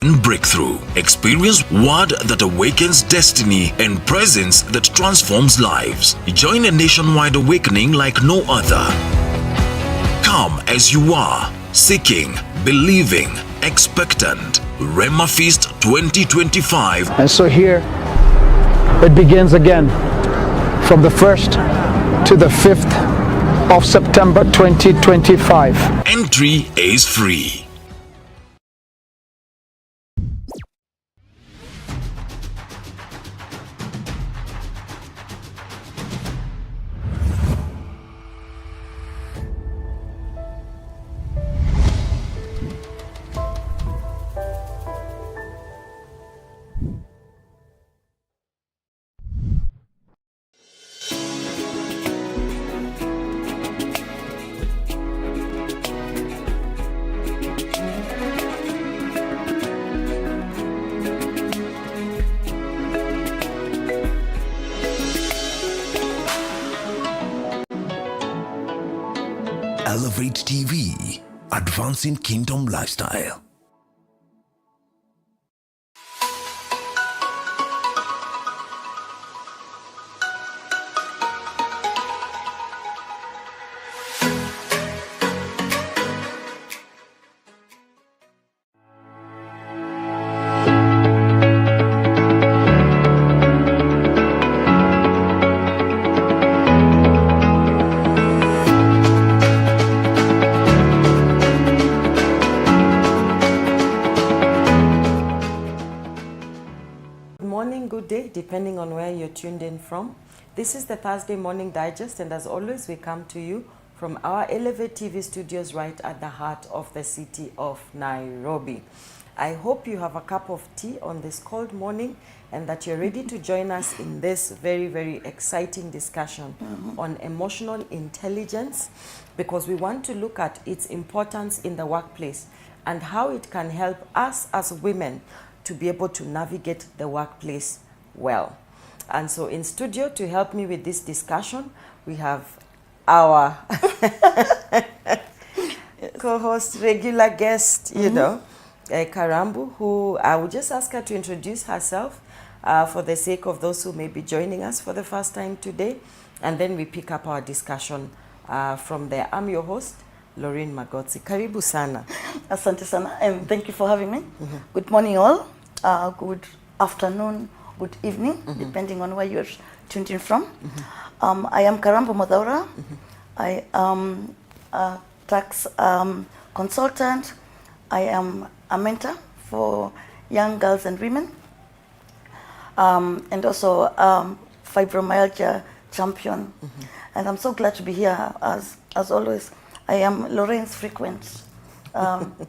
Breakthrough. Experience word that awakens destiny and presence that transforms lives. Join a nationwide awakening like no other. Come as you are, seeking, believing, expectant. Rema Feast 2025. And so here it begins again from the 1st to the 5th of September 2025. Entry is free. Elevate TV, advancing kingdom lifestyle. Depending on where you're tuned in from. This is the Thursday Morning Digest, and as always we come to you from our Elevate TV studios right at the heart of the city of Nairobi. I hope you have a cup of tea on this cold morning and that you're ready to join us in this very, very exciting discussion on emotional intelligence, because we want to look at its importance in the workplace and how it can help us as women to be able to navigate the workplace well. And so in studio to help me with this discussion, we have our co-host, regular guest, you know, Karambu, who I will just ask her to introduce herself for the sake of those who may be joining us for the first time today. And then we pick up our discussion from there. I'm your host, Laureen Magotsi. Karibu sana. Asante sana, and thank you for having me. Good morning all, good afternoon, good evening, depending on where you're tuned in from. I am Karambu Muthaura. I am a tax consultant. I am a mentor for young girls and women, and also fibromyalgia champion. And I'm so glad to be here. As always, I am Laureen's frequent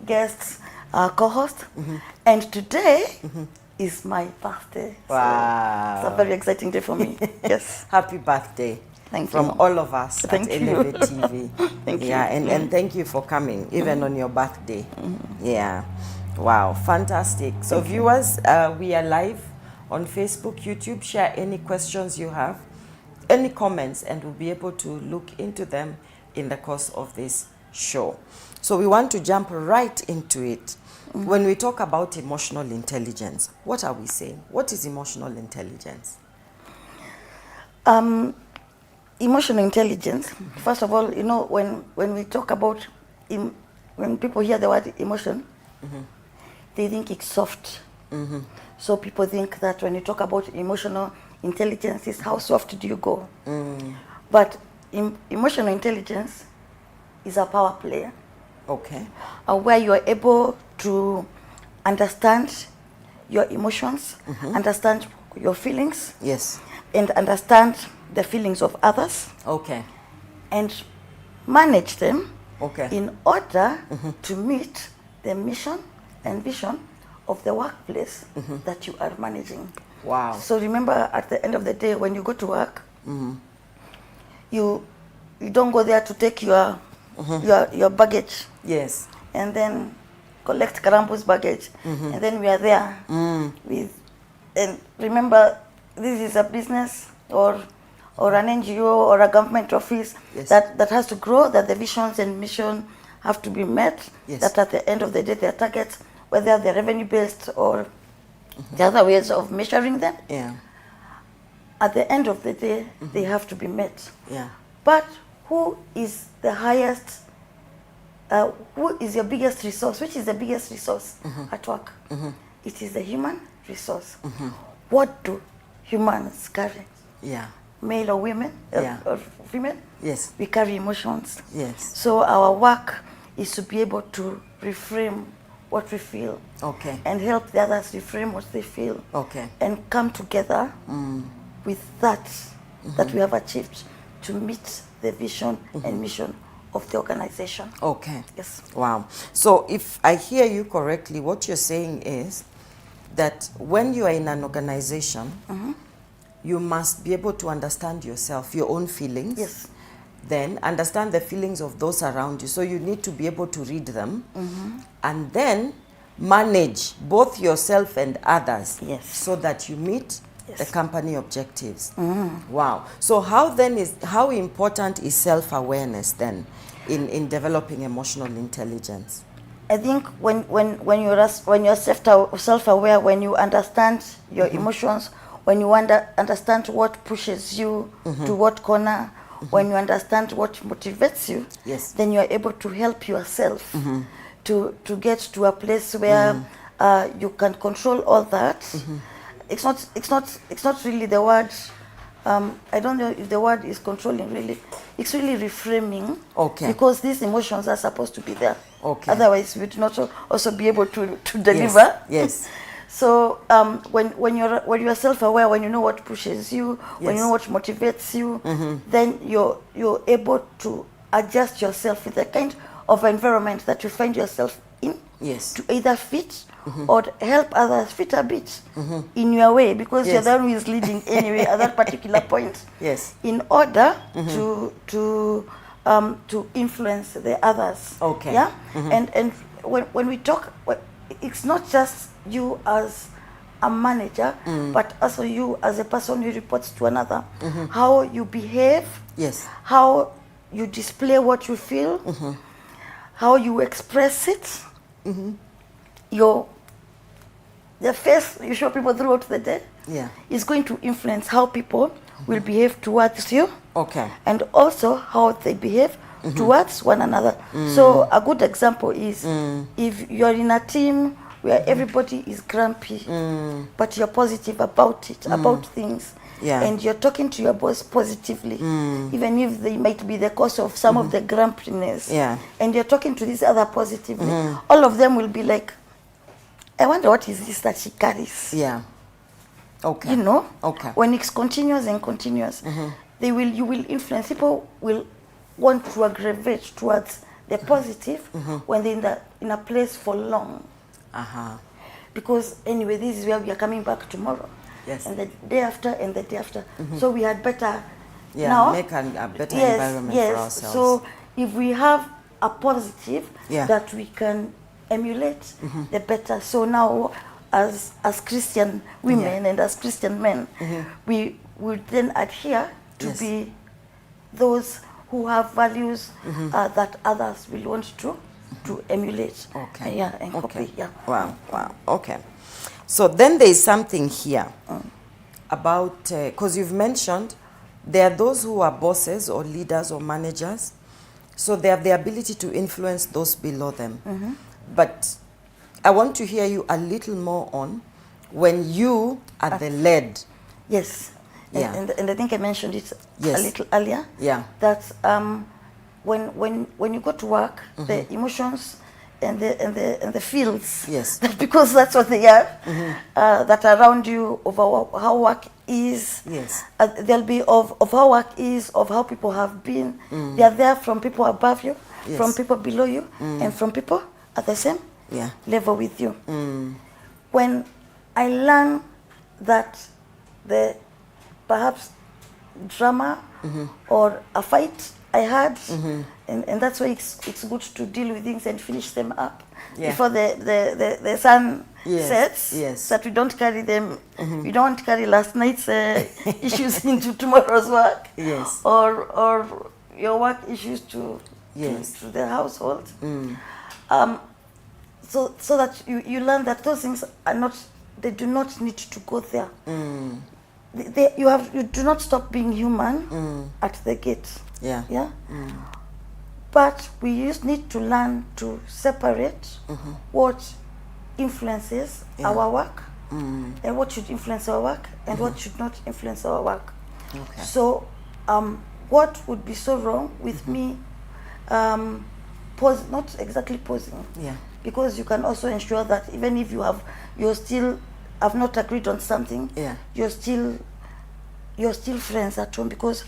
guest, co-host, and today is my birthday. Wow. So it's a very exciting day for me. Yes. Happy birthday. Thank you. From all of us Thank at you. Elevate TV. Thank you. Yeah, and thank you for coming, even on your birthday. Yeah. Wow, fantastic. So viewers, we are live on Facebook, YouTube. Share any questions you have, any comments, and we'll be able to look into them in the course of this show. So we want to jump right into it. When we talk about emotional intelligence, what are we saying? What is emotional intelligence? Emotional intelligence, first of all, you know, when we talk about, when people hear the word emotion, they think it's soft. So people think that when you talk about emotional intelligence, is how soft do you go? But emotional intelligence is a power play. Okay. Where you are able to understand your emotions, understand your feelings, Yes. and understand the feelings of others, Okay. and manage them Okay. in order to meet the mission and vision of the workplace that you are managing. Wow. So remember, at the end of the day, when you go to work, you don't go there to take your baggage, Yes. and then collect Karambu's baggage, and then we are there with. And remember, this is a business or an NGO or a government office that has to grow, that the visions and mission have to be met, Yes. that at the end of the day their targets whether they're revenue-based or the other ways of measuring them, Yeah. at the end of the day, they have to be met. Yeah. But who is the highest, who is your biggest resource? Which is the biggest resource at work? It is the human resource. What do humans carry? Yeah. Male or women, Yeah. or women? Yes. We carry emotions. Yes. So our work is to be able to reframe what we feel Okay. and help the others reframe what they feel. Okay. And come together with that that we have achieved to meet the vision and mission of the organization. Okay. Yes. Wow. So if I hear you correctly, what you're saying is that when you are in an organization, you must be able to understand yourself, your own feelings. Yes. Then understand the feelings of those around you. So you need to be able to read them. And then manage both yourself and others. Yes. So that you meet Yes. the company objectives. Wow. So how important is self-awareness then in developing emotional intelligence? I think when you're self-aware, when you understand your emotions, when you understand what pushes you to what corner, when you understand what motivates you, Yes. then you are able to help yourself to get to a place where you can control all that. It's not really the word. I don't know if the word is controlling really. It's really reframing. Okay. Because these emotions are supposed to be there. Okay. Otherwise, we would not also be able to deliver. Yes. So when you're self-aware, when you know what pushes you, when you know what motivates you, then you're able to adjust yourself with the kind of environment that you find yourself in. Yes. To either fit or help others fit a bit in your way, because you're Yes. the one who is leading anyway at that particular point. Yes. In order to influence the others. Okay. Yeah. And when we talk, it's not just you as a manager, but also you as a person who reports to another. How you behave. Yes. How you display what you feel. How you express it. The face you show people throughout the day. Yeah. Is going to influence how people will behave towards you. Okay. And also how they behave towards one another. So a good example is if you're in a team where everybody is grumpy, but you're positive about it, about things, Yeah. and you're talking to your boss positively, even if they might be the cause of some of the grumpiness, Yeah. and you're talking to this other positively, all of them will be like, I wonder what is this that she carries. Yeah. Okay. You know, Okay. when it's continuous and continuous, you will influence. People will want to aggravate towards the positive when they're in a place for long. Because anyway, this is where we are coming back tomorrow. Yes. And the day after and the day after. So we had better make a better environment for ourselves. So if we have a positive Yeah. that we can emulate, the better. So now, as Christian women and as Christian men, we would then adhere to Yes. be those who have values that others will want to emulate. Okay. Yeah, and Okay. copy. Yeah. Wow. Okay. So then there is something here about, because you've mentioned there are those who are bosses or leaders or managers, so they have the ability to influence those below them. But I want to hear you a little more on when you are the led. Yes. Yeah. And I think I mentioned it Yes. a little earlier. Yeah. That when you go to work, the emotions and the feels. Yes. Because that's what they are. That are around you of how work is. Yes. They'll be of how work is, of how people have been. They are there from people above you, Yes. from people below you, and from people at the same level with you. When I learn that the perhaps drama or a fight I had, and that's why it's good to deal with things and finish them up before the sun sets, so that we don't carry them, we don't carry last night's issues into tomorrow's work, or your work issues to the household. so that you learn that those things are not, they do not need to go there. You do not stop being human at the gate. Yeah. Yeah. But we just need to learn to separate what influences our work and what should influence our work and what should not influence our work. Okay. So what would be so wrong with me not exactly posing, because you can also ensure that even if you're still have not agreed on something, you're still friends at home, because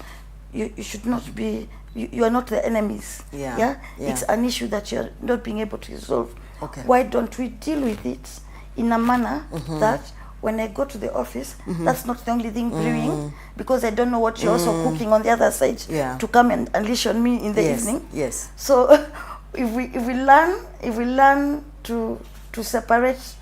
you should not be, you are not the enemies. It's an issue that you're not being able to resolve. Okay. Why don't we deal with it in a manner that when I go to the office, that's not the only thing brewing, because I don't know what you're also cooking on the other side to come and unleash on me in the evening. Yes. So if we learn to separate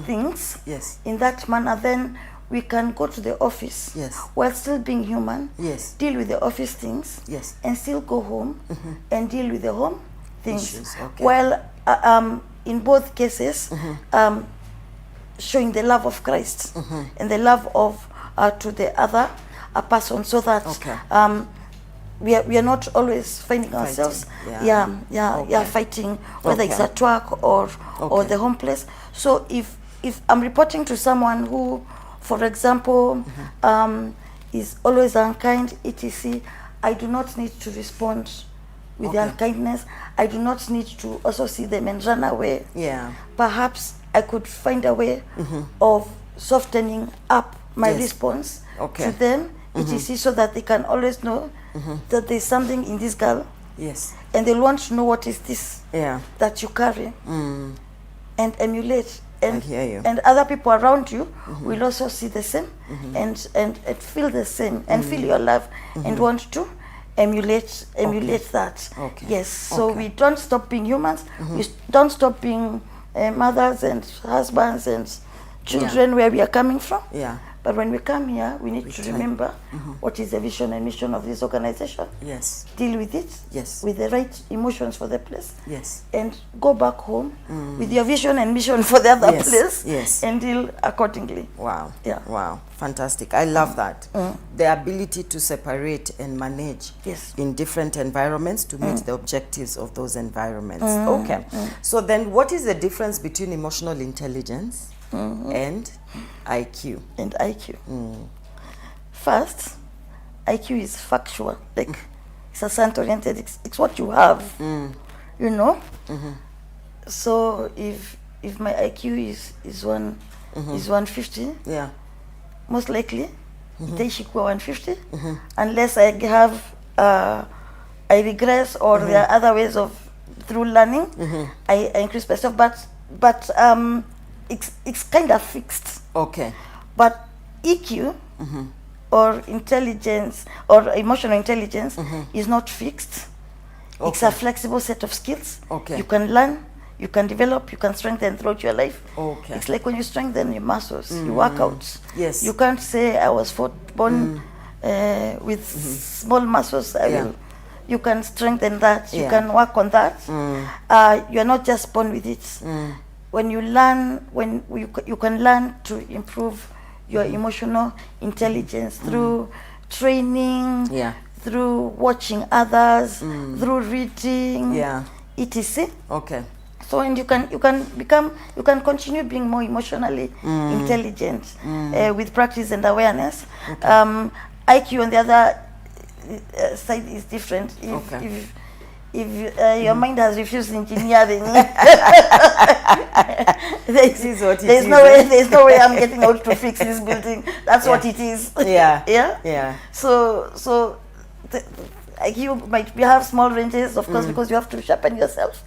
things in that manner, then we can go to the office while still being human, deal with the office things, and still go home and deal with the home things. Issues, okay. While in both cases, showing the love of Christ and the love of to the other person, so that we are not always finding ourselves fighting, whether it's at work or the home place. So if I'm reporting to someone who, for example, is always unkind, etc., I do not need to respond with the unkindness. I do not need to also see them and run away. Perhaps I could find a way of softening up my response to them, etc., so that they can always know that there's something in this girl, and they'll want to know what is this that you carry, and emulate. And, I hear you. And other people around you will also see the same and feel the same and feel your love and want to emulate that. Yes. So we don't stop being humans. We don't stop being mothers and husbands and children where we are coming from. But when we come here, we need to remember what is the vision and mission of this organization. Deal with it with the right emotions for the place. And go back home with your vision and mission for the other place and deal accordingly. Wow. Wow. Fantastic. I love that. The ability to separate and manage in different environments to meet the objectives of those environments. Okay. So then what is the difference between emotional intelligence and IQ? First, IQ is factual, like it's assent-oriented. It's what you have, you know. So if my IQ is 150, most likely itaishikwa 150, unless I have I regress or there are other ways of through learning I increase myself, but it's kind of fixed. But EQ or intelligence or emotional intelligence is not fixed. It's a flexible set of skills. You can learn, you can develop, you can strengthen throughout your life. It's like when you strengthen your muscles, you work out. You can't say I was born with small muscles. You can strengthen that. You can work on that. You're not just born with it. When you learn, you can learn to improve your emotional intelligence through training, through watching others, through reading, etc. So and you can continue being more emotionally intelligent with practice and awareness. IQ on the other side is different. If your mind has refused engineering, there's no way I'm getting out to fix this building. That's what it is. So you might have small ranges, of course, because you have to sharpen yourself.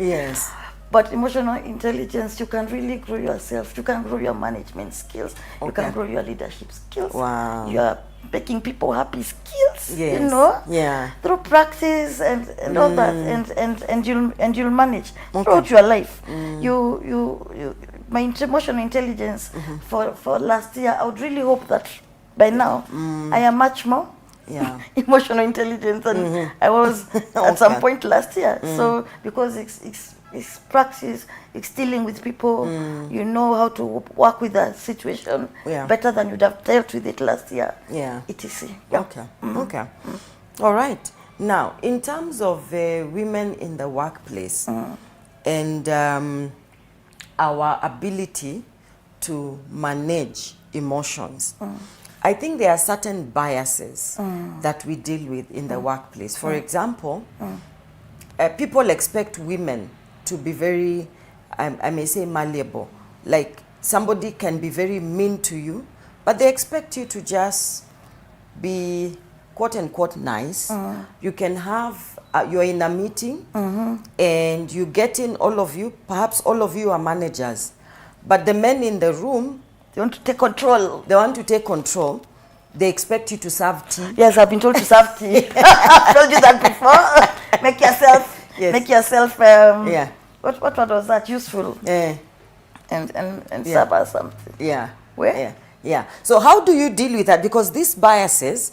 But emotional intelligence, you can really grow yourself. You can grow your management skills. You can grow your leadership skills. You are making people happy skills, you know, through practice and all that, and you'll manage throughout your life. My emotional intelligence for last year, I would really hope that by now I am much more emotional intelligence than I was at some point last year. So because it's practice, it's dealing with people. You know how to work with a situation better than you'd have dealt with it last year. Yeah. etc. Okay. Okay. All right. Now, in terms of women in the workplace and our ability to manage emotions, I think there are certain biases that we deal with in the workplace. For example, people expect women to be very, I may say, malleable. Like somebody can be very mean to you, but they expect you to just be quote unquote nice. You can have, you're in a meeting and you get in, all of you, perhaps all of you are managers, but the men in the room, They want to take control. they want to take control. They expect you to serve tea. Yes, I've been told to serve tea. I've told you that before. Make yourself, Yeah. What was that? Useful. And serve us something. Yeah. Where? Yeah. Yeah. So how do you deal with that? Because these biases,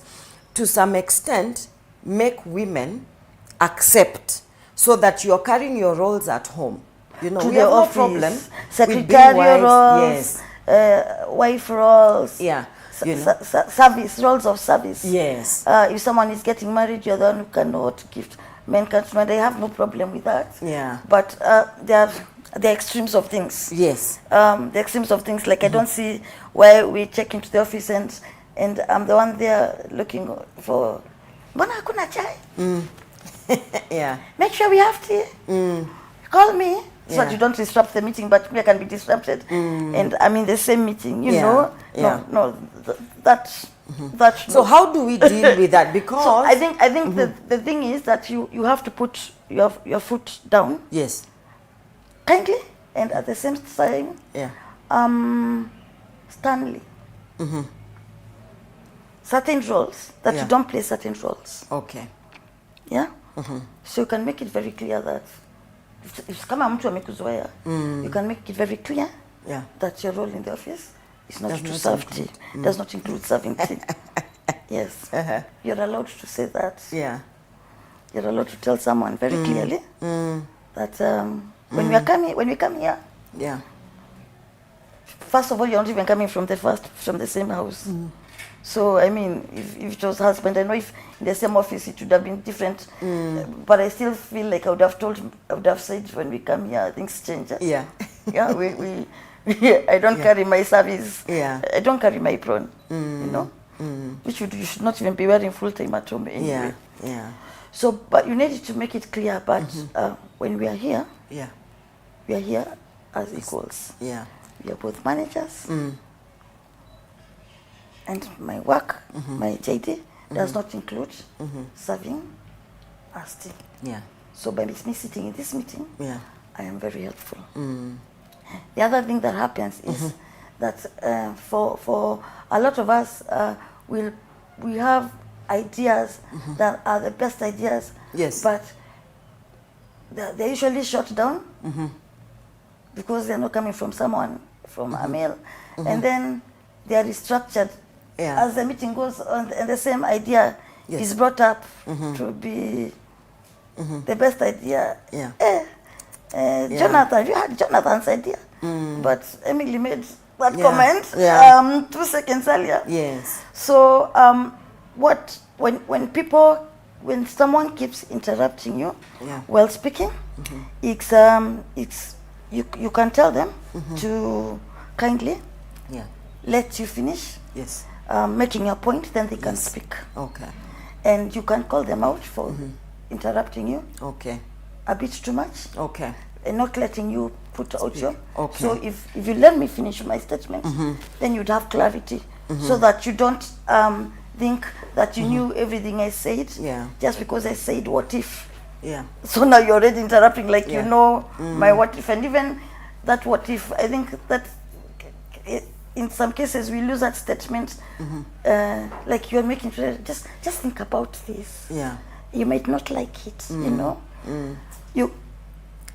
to some extent, make women accept, so that you're carrying your roles at home. You know, To we the have no office, problem with being secretarial wives. roles, wife roles. Yeah. You know. Service, roles of service. Yes. If someone is getting married, you're the one who can know what to gift. Men can't, they have no problem with that. Yeah. But there are extremes of things. Yes. The extremes of things, like I don't see why we check into the office and I'm the one there looking for, Mbona hakuna chai? Yeah. Make sure we have tea. Call me. So that Yeah. you don't disrupt the meeting, but me I can be disrupted. And I'm in the same meeting, you Yeah. know? Yeah. No, that's So how do we deal with that? Because So I think the thing is that you have to put your foot down yes. kindly and at the same time Yeah. sternly. Certain roles that Yeah. you don't play certain roles. Okay. Yeah? So you can make it very clear that if kama mtu amekuzoea, you can make it very clear Yeah. that your role in the office is not Does to not serve include- tea. Does not include serving tea. Yes. You're allowed to say that. Yeah. You're allowed to tell someone very clearly that when we come here, Yeah. first of all, you're not even coming from the same house. So I mean, if it was husband, I know if in the same office it would have been different. But I still feel like I would have said when we come here, things change. Yeah. Yeah, I don't carry my service. Yeah. I don't carry my apron. You know, which you should not even be wearing full time at home anyway. Yeah. Yeah. So, but you need to make it clear. But when we are here, Yeah. we are here as equals. Yeah. We are both managers. And my work, my JD, does not include serving as tea. Yeah. So by me sitting in this meeting, Yeah. I am very helpful. The other thing that happens is that for a lot of us, we have ideas that are the best ideas, Yes. but they're usually shut down because they're not coming from a male, and then they are restructured. Yeah. As the meeting goes on, and the same idea Yes. is brought up to be the best idea. Yeah. Jonathan, you had Jonathan's idea, but Emily made that Yeah. comment Yeah. 2 seconds earlier. Yes. So when someone keeps interrupting you Yeah. while speaking, it's you can tell them to kindly Yeah. let you finish Yes. making your point, then they can Yes. speak. Okay. And you can call them out for interrupting you Okay. a bit too much Okay. and not letting you put out your. Okay. So if you let me finish my statement, then you'd have clarity, so that you don't think that you knew everything I said Yeah. just because I said what if. Yeah. So now you're already interrupting, like Yeah. you know my what if, and even that what if, I think that in some cases we lose that statement, like you're making sure, just think about this. Yeah. You might not like it, you know.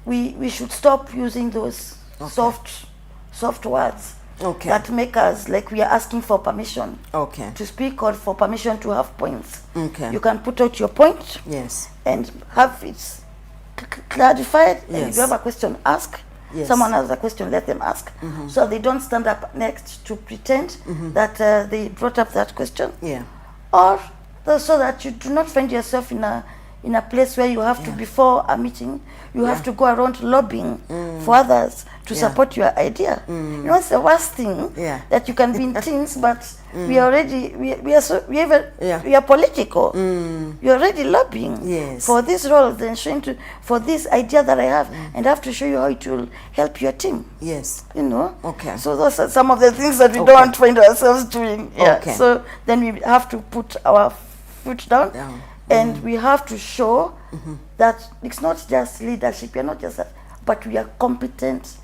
We should stop using those soft words Okay. that make us like we are asking for permission Okay. to speak or for permission to have points. Okay. You can put out your point Yes. and have it clarified. And Yes. if you have a question, ask. Yes. Someone has a question, let them ask. So they don't stand up next to pretend that they brought up that question. Yeah. Or so that you do not find yourself in a place where you have to, before a meeting, you have to go around lobbying for others to support your idea. You know, it's the worst thing that you can be in teams, but we are already we are political. You're already lobbying for this role, then showing for this idea that I have, and I have to show you how it will help your team. Yes. You know. Okay. So those are some of the things that we don't find ourselves doing. Yeah. Okay. So then we have to put our foot down. And we have to show that it's not just leadership, we are not just that, but we are competent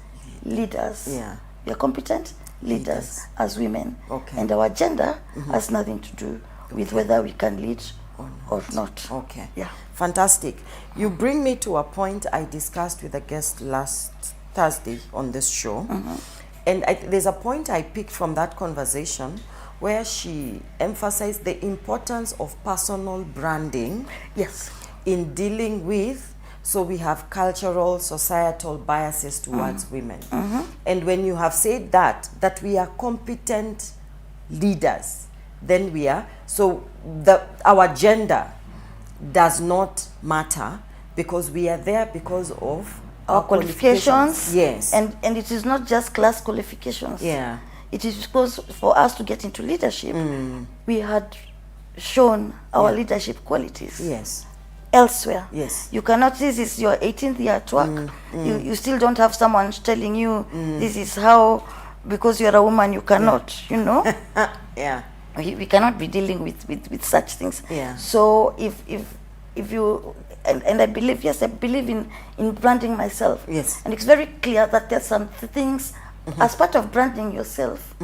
leaders. Yeah. We are competent leaders as women. Okay. And our gender has nothing to do with whether we can lead or not. Okay. Yeah. Fantastic. You bring me to a point I discussed with a guest last Thursday on this show. And there's a point I picked from that conversation where she emphasized the importance of personal branding. Yes. In dealing with, so we have cultural, societal biases towards women. And when you have said that we are competent leaders, then we are, so our gender does not matter because we are there because of Our qualifications. Yes. And it is not just class qualifications. Yeah. It is because for us to get into leadership, we had shown our leadership qualities. Yes. Elsewhere. Yes. You cannot, this is your 18th year at work. You still don't have someone telling you this is how, because you're a woman, you cannot, you know. Yeah. We cannot be dealing with such things. Yeah. So if you, and I believe, yes, I believe in branding myself. Yes. And it's very clear that there's some things, as part of branding yourself,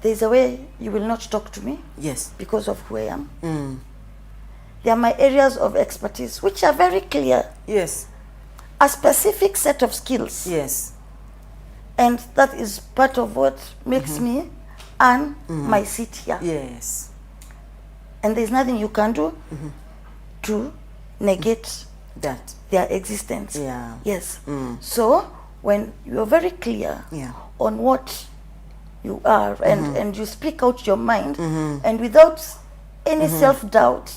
there's a way you will not talk to me. Yes. Because of who I am. They are my areas of expertise, which are very clear. Yes. A specific set of skills. Yes. And that is part of what makes me earn my seat here. Yes. And there's nothing you can do to negate That. their existence. Yeah. Yes. So when you're very clear on what you are and you speak out your mind and without any self-doubt,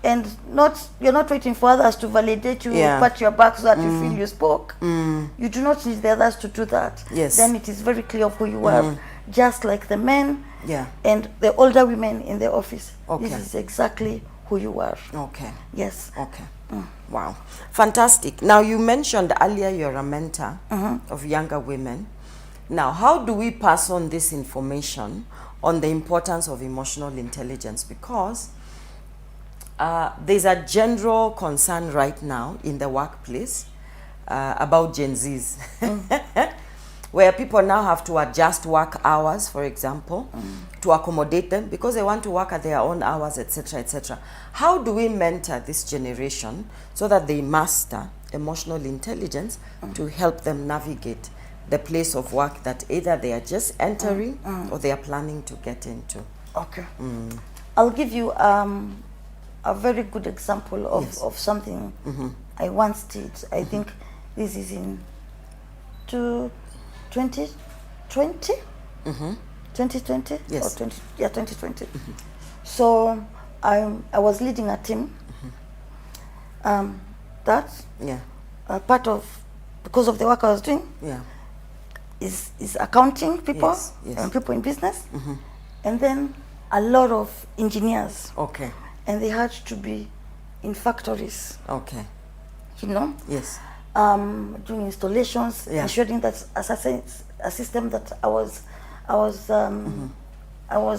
and you're not waiting for others to validate you, pat your back so that you feel you spoke. You do not need the others to do that. Yes. Then it is very clear who you are. Just like the men Yeah. and the older women in the office. Okay. This is exactly who you are. Okay. Yes. Okay. Wow. Fantastic. Now, you mentioned earlier you're a mentor of younger women. Now, how do we pass on this information on the importance of emotional intelligence? Because there's a general concern right now in the workplace about Gen Zs, where people now have to adjust work hours, for example, to accommodate them because they want to work at their own hours, etc., etc. How do we mentor this generation so that they master emotional intelligence to help them navigate the place of work that either they are just entering or they are planning to get into? Okay. I'll give you a very good example of something I once did. I think this is in 2020? 2020? Yes. Or 2020. So I was leading a team that part of, because of the work I was doing, is accounting people and people in business, and then a lot of engineers. Okay. And they had to be in factories. Okay. You know? Yes. Doing installations, ensuring that a system that I was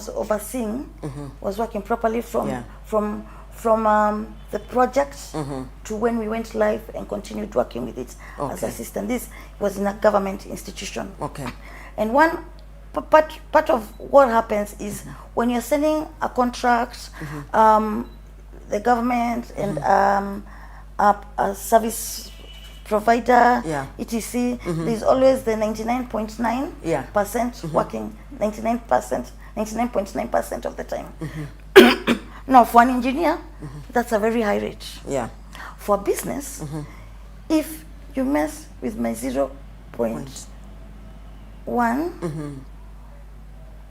overseeing was working properly from the project to when we went live and continued working with it as a system. This was in a government institution. Okay. And one part of what happens is when you're sending a contract, the government and a service provider, etc. There's always the 99.9% working, 99.9% of the time. Now, for an engineer, that's a very high rate. For business, if you mess with my 0.1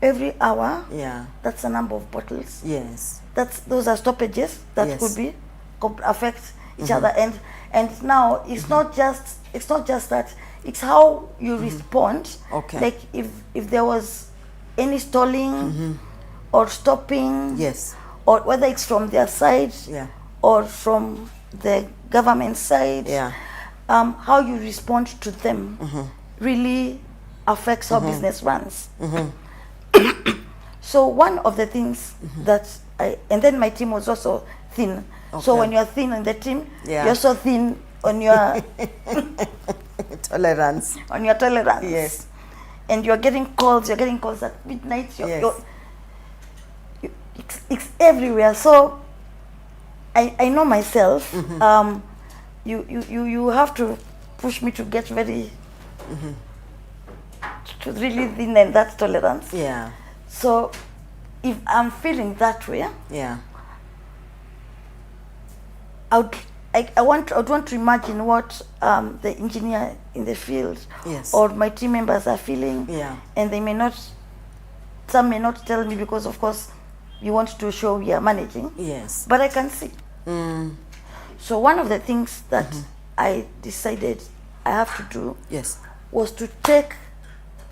every hour, Yeah. that's a number of bottles. Yes. Those are stoppages that Yes. could be affect each other, and now it's not just that, it's how you respond. Okay. Like if there was any stalling or stopping, Yes. or whether it's from their side, Yeah. or from the government side, Yeah. how you respond to them really affects how business runs. So one of the things that and then my team was also thin. So Okay. when you're thin in the team, Yeah. you're so thin on your Tolerance. tolerance. Yes. And you're getting calls at midnight. Yes. It's everywhere. So I know myself. You have to push me to get very to really thin and that tolerance. Yeah. So if I'm feeling that way, Yeah. I would want to imagine what the engineer in the field, Yes. or my team members are feeling. Yeah. And some may not tell me, because of course you want to show we are managing. Yes. But I can see. So one of the things that I decided I have to do Yes. was to take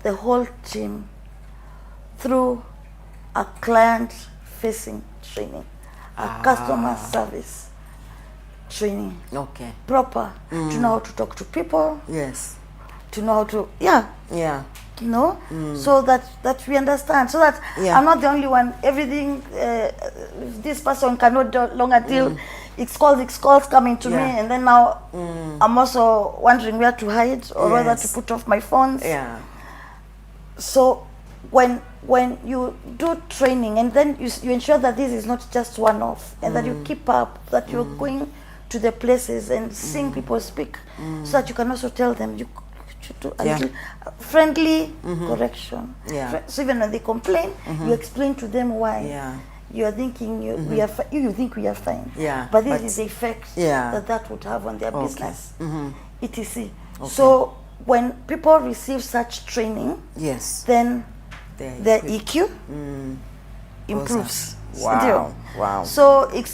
the whole team through a client-facing training, a customer service training, Okay. proper, to know how to talk to people, Yes. to know how to, yeah, Yeah. you know, so that we understand, so that Yeah. I'm not the only one. Everything, this person cannot no longer deal. It's calls coming to me, Yeah. and then now I'm also wondering where to hide, or whether to Yes. put off my phones. Yeah. So when you do training, and then you ensure that this is not just one-off, and that you keep up, that you're going to the places and seeing people speak, so that you can also tell them you should do a Yeah. little friendly correction. Yeah. So even when they complain, you explain to them why. Yeah. You are thinking you think we are fine. Yeah, But this but- is the effect Yeah. that would have on their Okay. business. etc. So when people receive such training, Yes. then They're their equipped. EQ improves. Wow. Ndio. Wow. So it's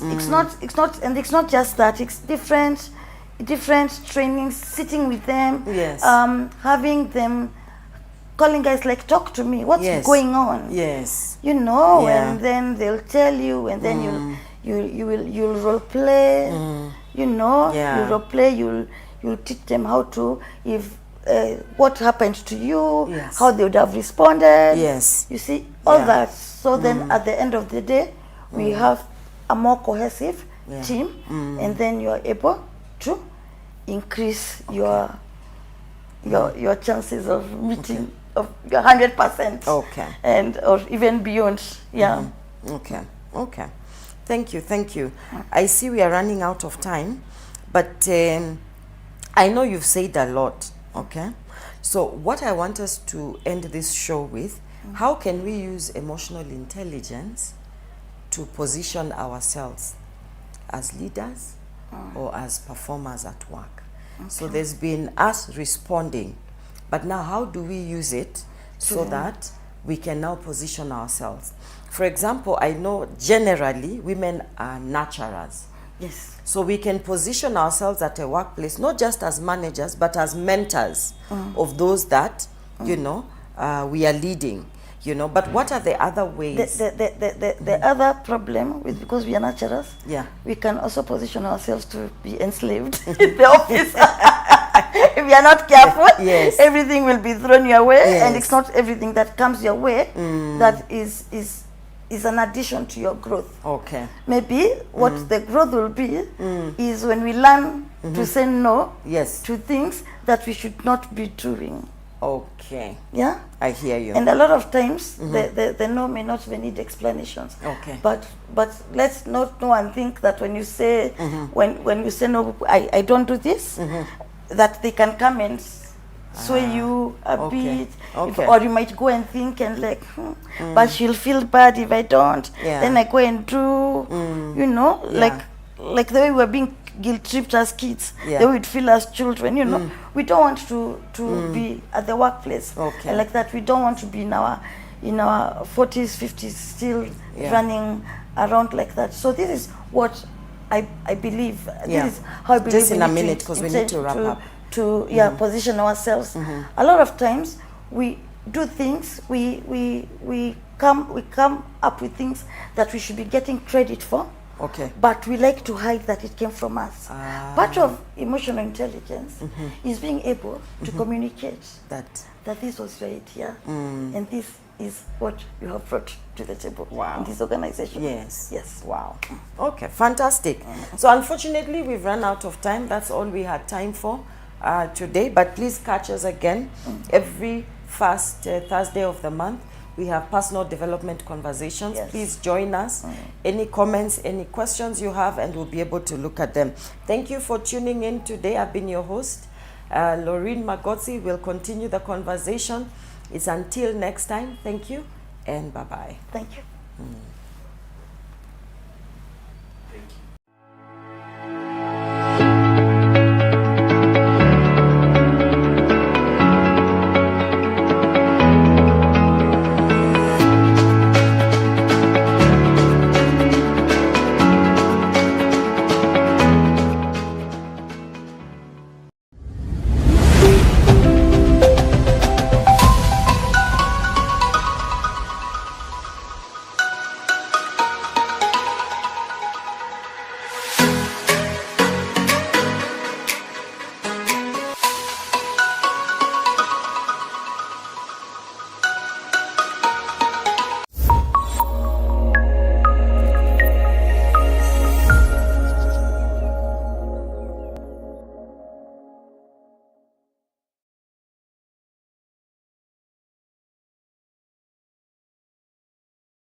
not just that. It's different trainings, sitting with them, Yes. having them, calling guys like, talk to me. What's Yes. going on? Yes. You know, Yeah. and then they'll tell you, and then you'll role play. You know, Yeah. you'll role play. You'll teach them how to, if what happened to you, Yes. how they would have responded. Yes. You see, all Yeah. that. So then at the end of the day, we have a more cohesive Yeah. team, and then you are able to increase your chances of meeting of your 100%. Okay. And or even beyond. Yeah. Okay. Okay. Thank you. Thank you. I see we are running out of time, but I know you've said a lot. Okay. So what I want us to end this show with, how can we use emotional intelligence to position ourselves as leaders or as performers at work? So there's been us responding, but now how do we use it so that we can now position ourselves? For example, I know generally women are nurturers. Yes. So we can position ourselves at a workplace, not just as managers, but as mentors of those that, you know, we are leading, you know. But what are the other ways? The other problem with, because we are naturals, Yeah. we can also position ourselves to be enslaved in the office. If you are not careful, Yes. everything will be thrown your way, and Yes. it's not everything that comes your way that is an addition to your growth. Okay. Maybe what the growth will be is when we learn to say no Yes. to things that we should not be doing. Okay. Yeah? I hear you. And a lot of times, the no may not even need explanations. Okay. But let's not know and think that when you say when you say no, I don't do this, that they can come and sway you a okay. bit. Okay. Or you might go and think and like, but she'll feel bad if I don't. Yeah. Then I go and do, you know, Yeah. like the way we're being guilt tripped as kids. Yeah. They would feel as children. You know, we don't want to be at the workplace Okay. like that. We don't want to be in our 40s, 50s still running around like that. So this is what I believe. Yeah. This is how I believe. Just we in a need minute, because we need to wrap up. To position ourselves. A lot of times we do things. We come up with things that we should be getting credit for. Okay. But we like to hide that it came from us. Part of emotional intelligence is being able to communicate that this was your idea and this is what you have brought to the table in this organization. Yes. Yes. Wow. Okay, fantastic. So unfortunately, we've run out of time. That's all we had time for today. But please catch us again every first Thursday of the month. We have personal development conversations. Yes. Please join us. Any comments, any questions you have, and we'll be able to look at them. Thank you for tuning in today. I've been your host, Laureen Magotsi. We'll continue the conversation. It's until next time. Thank you and bye-bye. Thank you.